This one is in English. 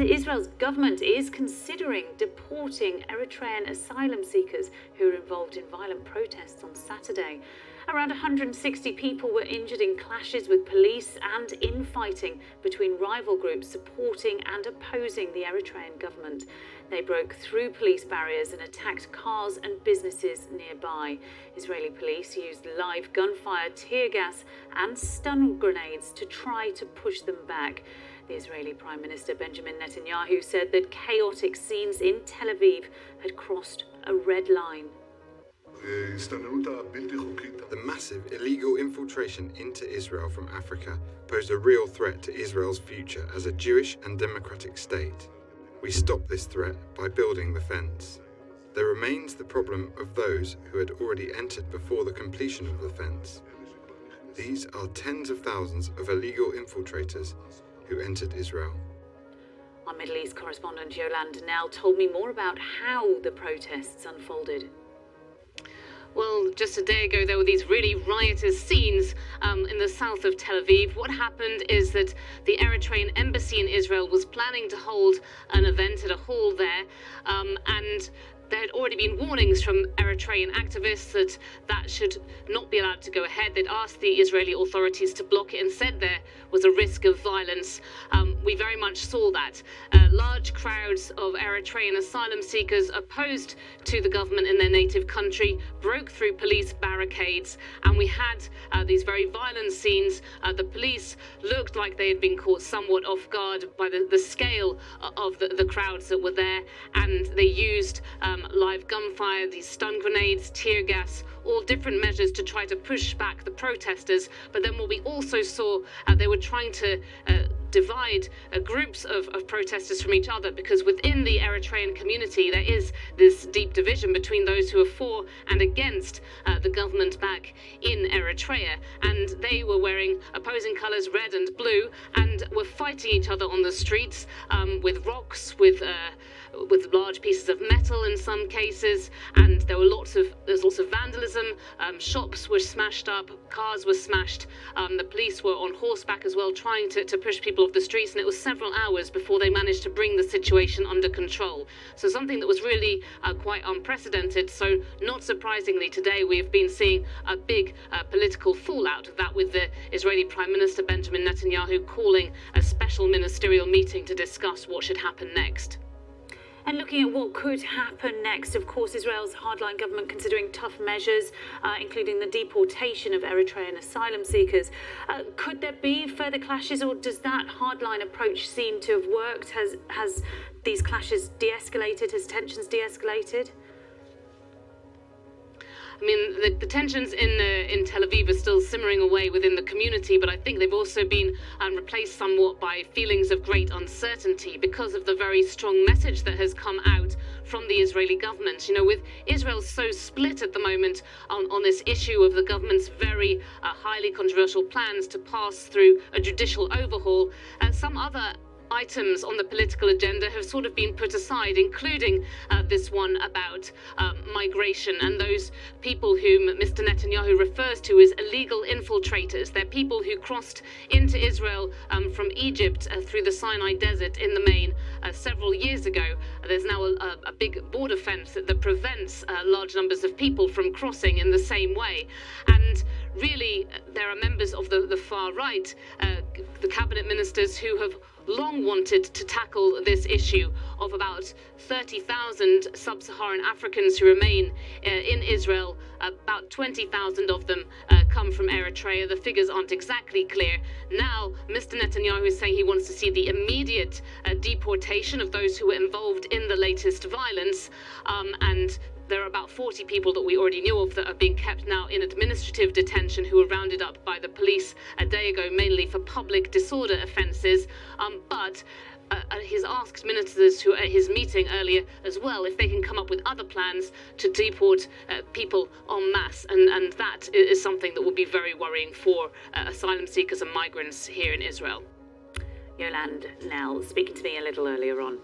Israel's government is considering deporting Eritrean asylum seekers who were involved in violent protests on Saturday. Around 160 people were injured in clashes with police and infighting between rival groups supporting and opposing the Eritrean government. They broke through police barriers and attacked cars and businesses nearby. Israeli police used live gunfire, tear gas and stun grenades to try to push them back. The Israeli Prime Minister Benjamin Netanyahu said that chaotic scenes in Tel Aviv had crossed a red line. The massive illegal infiltration into Israel from Africa posed a real threat to Israel's future as a Jewish and democratic state. We stopped this threat by building the fence. There remains the problem of those who had already entered before the completion of the fence. These are tens of thousands of illegal infiltrators who entered Israel. Our Middle East correspondent Yolande Nell told me more about how the protests unfolded. Well, just a day ago, there were these really riotous scenes in the south of Tel Aviv. What happened is that the Eritrean embassy in Israel was planning to hold an event at a hall there, and there had already been warnings from Eritrean activists that that should not be allowed to go ahead. They'd asked the Israeli authorities to block it and said there was a risk of violence. We very much saw that. Large crowds of Eritrean asylum seekers opposed to the government in their native country broke through police barricades, and we had these very violent scenes. The police looked like they had been caught somewhat off guard by the scale of the crowds that were there, and they used live gunfire, these stun grenades, tear gas, all different measures to try to push back the protesters. But then what we also saw, they were trying to divide groups of protesters from each other, because within the Eritrean community there is this deep division between those who are for and against the government back in Eritrea, and they were wearing opposing colours, red and blue, and were fighting each other on the streets with rocks, with large pieces of metal in some cases, and there was lots of vandalism. Shops were smashed up, cars were smashed. The police were on horseback as well, trying to push people off the streets, and it was several hours before they managed to bring the situation under control. So something that was really quite unprecedented. So not surprisingly, today we've been seeing a big political fallout of that, with the Israeli Prime Minister Benjamin Netanyahu calling a special ministerial meeting to discuss what should happen next. And looking at what could happen next, of course, Israel's hardline government considering tough measures, including the deportation of Eritrean asylum seekers. Could there be further clashes, or does that hardline approach seem to have worked? Has these clashes de-escalated? Has tensions de-escalated? I mean, the tensions in Tel Aviv are still simmering away within the community, but I think they've also been replaced somewhat by feelings of great uncertainty because of the very strong message that has come out from the Israeli government. You know, with Israel so split at the moment on this issue of the government's very highly controversial plans to pass through a judicial overhaul, some other items on the political agenda have sort of been put aside, including this one about migration and those people whom Mr. Netanyahu refers to as illegal infiltrators. They're people who crossed into Israel from Egypt through the Sinai Desert in the main several years ago. There's now a big border fence that prevents large numbers of people from crossing in the same way. And really, there are members of the far right, the cabinet ministers, who have long wanted to tackle this issue of about 30,000 sub-Saharan Africans who remain in Israel. About 20,000 of them come from Eritrea. The figures aren't exactly clear. Now, Mr. Netanyahu is saying he wants to see the immediate deportation of those who were involved in the latest violence, and there are about 40 people that we already knew of that are being kept now in administrative detention, who were rounded up by the police a day ago, mainly for public disorder offences. But he's asked ministers who were at his meeting earlier as well if they can come up with other plans to deport people en masse. And that is something that will be very worrying for asylum seekers and migrants here in Israel. Yolande Nell speaking to me a little earlier on.